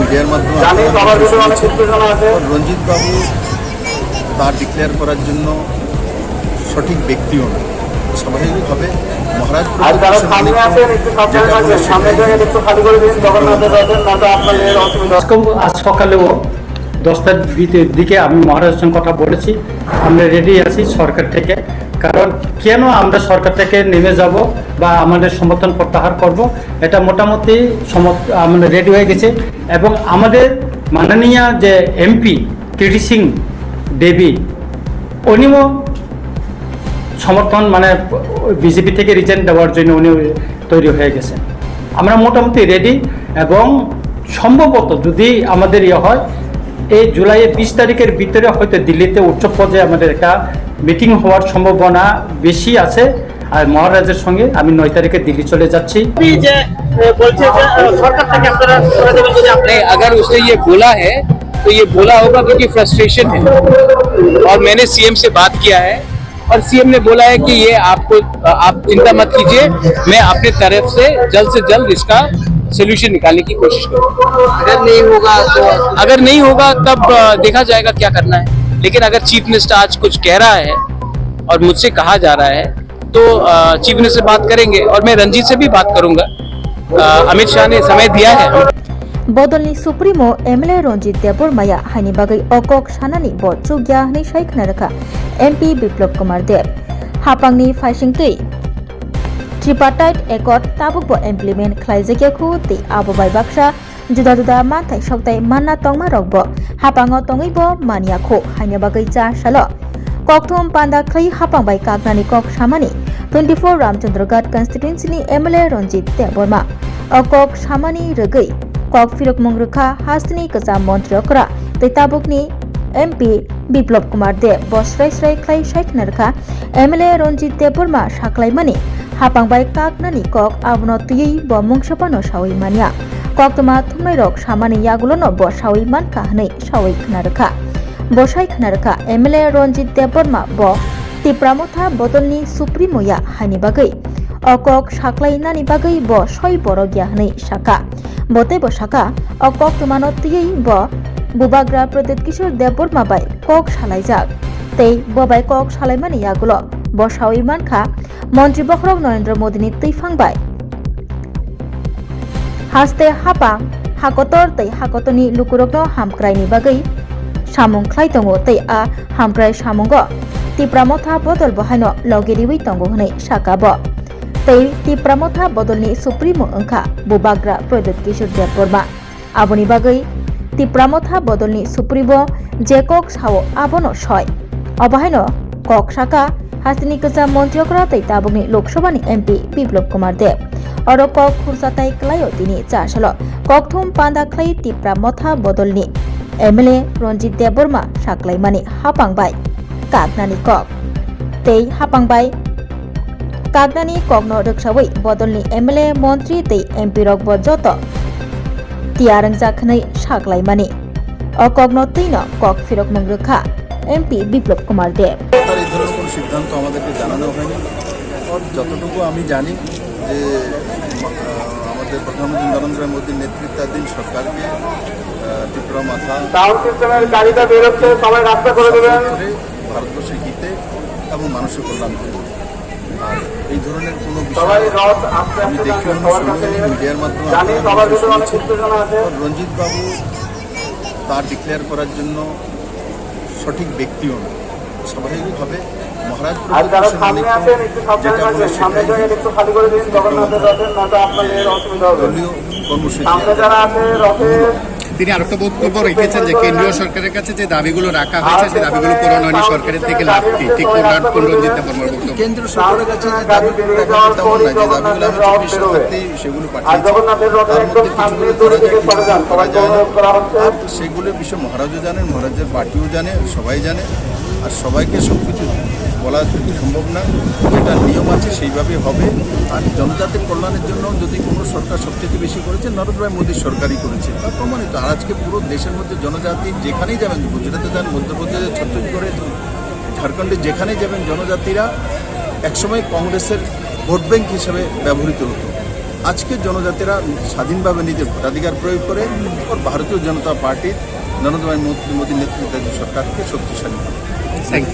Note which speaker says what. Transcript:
Speaker 1: মিডিয়ার মাধ্যমে রঞ্জিত বাবু তার ডিক্লেয়ার করার জন্য সঠিক ব্যক্তিও না। স্বাভাবিকভাবে
Speaker 2: আজ সকালেও 10টার দিকে আমি মহারাজের সঙ্গে কথা বলেছি, আমরা রেডি আছি সরকার থেকে। কারণ কেন আমরা সরকার থেকে নেমে যাব বা আমাদের সমর্থন প্রত্যাহার করব, এটা মোটামুটি আমরা রেডি হয়ে গেছে। এবং আমাদের মাননীয় যে এমপি কীর্তি সিং দেবী, উনিও সমর্থন বিজেপি থেকে রিজাইন দেওয়ার জন্য উনি তৈরি হয়ে গেছেন। আমরা মোটামুটি রেডি এবং সম্ভবত যদি আমাদের হয় এই জুলাইয়ের 20 তারিখের ভিতরে হয়তো দিল্লিতে উচ্চ পর্যায়ে আমাদের একটা মিটিং হওয়ার সম্ভাবনা বেশি আছে। আর মহারাজের সঙ্গে আমি 9 তারিখে দিল্লি চলে যাচ্ছি।
Speaker 3: अगर उसने ये बोला है तो ये बोला होगा क्योंकि फ्रस्ट्रेशन है, और मैंने सीएम से बात किया है और सीएम ने बोला है कि ये आप चिंता मत कीजिए, मैं अपने तरफ से जल्द इसका सोल्यूशन निकालने की कोशिश करूंगा। अगर नहीं होगा तब देखा जाएगा क्या करना है। लेकिन अगर चीफ मिनिस्टर आज कुछ कह रहा है और मुझसे कहा जा रहा है तो चीफ मिनिस्टर से बात करेंगे और मैं रंजीत से भी बात करूंगा। अमित शाह ने समय दिया है।
Speaker 4: बदलनि सुप्रीमो एमएलए रंजीत देबबर्माया हानि बागै अकक सानानि बचुग्या हनै सायखना रखा एमपी बिप्लब कुमार देब हापांनि फाइसिंगतै ट्रिपार्टाइट एकर्ड ताबुकबो इमप्लिमेन्ट खालायजायाखौ तै आबोबाय बाक्सा जुदा जुदा मानथाय सकथाय मानना तंगमा रकबो हापांगो तंगैबो मानियाखौ हानि बागै जा सालो ककथुम पान्दा खै हापांबाय कागनानि कक सामानि 24 रामचंद्रगढ़ कन्स्टिट्युएन्सिनि एमएलए रंजीत देबबर्मा अकक सामानि रगै कक फिरक मंग्रखा हास्तिनि गोजाम मन्त्रियकरा तैताबुकनि एमपी बिप्लब कुमार देब बस्राय स्राय ख्लाय सायखना रखा एमएलए रंजीत देबबर्मा साख्लायमानि हापांबाय कागनानि कक आबनो तुयै ब मुंगसापानो सावै मानिया कक्तमा थुमनाय रक सामानि यागुलनो ब सावै मानखा हनै सावै खना रखा बसाय खना रखा एमएलए रंजीत देबबर्मा ब तिप्रामथा बदलनि सुप्रीमोया हानि बागै अकक साख्लायनानि बागै ब सय बर गया हनै साखा बते बसाका अकक तुमानो तुयै ब बुबाग्रा प्रदीप किशोर देबबर्मा बाय कक सालायजाक तै बबाय कक सालायमानि यागुलो ब सावै मानखा मन्त्री बखरक नरेंद्र मोदीनि तैफांबाय हास्ते हापां हाकतर तै हाकतनि लुकुरकनो हामक्रायनि बागै सामुं ख्लाय दंगो तै आ हामक्राय सामुंगो तिप्रामथा बदल बहायनो लगेरिबै दंगो हनै साकाबो तै तिप्रामथा बदलनि सुप्रीमो अंखा बुबाग्रा प्रदीप किशोर देबबर्मा आबोनि बागै तिप्रामथा बदलनि सुप्रीमो जेकक सावो आबोनो सय अबाहायनो कक साका हास्तिनि गोजाम मन्त्रियकरा तै ताबुकनि लोकसभानि एमपी बिप्लब कुमार देब और कक खुरसाताय क्लायो दिनि चासालो ककथुम पान्दा क्लाय तिप्रामथा बदलनि एमएलए रंजीत देबबर्मा साख्लायमानि हापांबाय कागनानि कक तै हापांबाय कागनानि ककनो रक्षावै बदलनि एमएलए मन्त्री तै एमपी रकब जत तियारंजाखनै साख्लायमानि अकगनो तैनो कक फिरक मंग्रखा एमपी बिप्लब कुमार देब
Speaker 1: এই ধরনের কোনো সিদ্ধান্ত আমাদেরকে জানানো হয়নি। আর যতটুকু আমি জানি যে আমাদের প্রধানমন্ত্রী নরেন্দ্র মোদীর নেতৃত্বাধীন সরকারকে ত্রিপুরা মাথা ভারতবর্ষের হিতে এবং মানুষের কল্যাণ করে। আর এই ধরনের কোনো বিষয় আমি দেখি মিডিয়ার মাধ্যমে রঞ্জিত বাবু তার ডিক্লেয়ার করার জন্য সঠিক ব্যক্তিও না। স্বাভাবিকভাবে মহারাজ দলীয় কর্মসূচি
Speaker 5: তিনি আরেকটা বক্তব্য রেখেছেন যে কেন্দ্রীয় সরকারের কাছে যে দাবিগুলো রাখা হয়েছে সেই দাবিগুলো পূরণ হয়নি, সরকারের থেকে লাভ কি? ঠিক রঞ্জিত দেববর্মার বক্তব্য
Speaker 1: কেন্দ্র সরকারের কাছে যে দাবিগুলো রাখা হয় তেমন না, যে দাবিগুলো আমি 24 শতাব্দী সেগুলো পাঠিয়েছি, তার মধ্যে কিছুগুলো করা যায়, কিছুগুলো করা যায় না। আর সেগুলোর বিষয়ে মহারাজও জানেন, মহারাজের পার্টিও জানে, সবাই জানে। আর সবাইকে সব কিছু বলা সম্ভব না, যেটা নিয়ম আছে সেইভাবে হবে। আর জনজাতির কল্যাণের জন্য যদি কোনো সরকার সবথেকে বেশি করেছে নরেন্দ্র মোদীর সরকারই করেছে, তা প্রমাণিত। আর আজকে পুরো দেশের মধ্যে জনজাতি যেখানেই যাবেন, গুজরাটে যান, মধ্যপ্রদেশে, ছত্তিশগড়ে, ঝাড়খণ্ডে যেখানেই যাবেন, জনজাতিরা একসময় কংগ্রেসের ভোট ব্যাংক হিসেবে ব্যবহৃত হতো। আজকের জনজাতিরা স্বাধীনভাবে নিজের ভোটাধিকার প্রয়োগ করে ওর ভারতীয় জনতা পার্টির নরেন্দ্র ভাই মোদীর নেতৃত্বে সরকারকে শক্তিশালী করে।
Speaker 5: Thank you.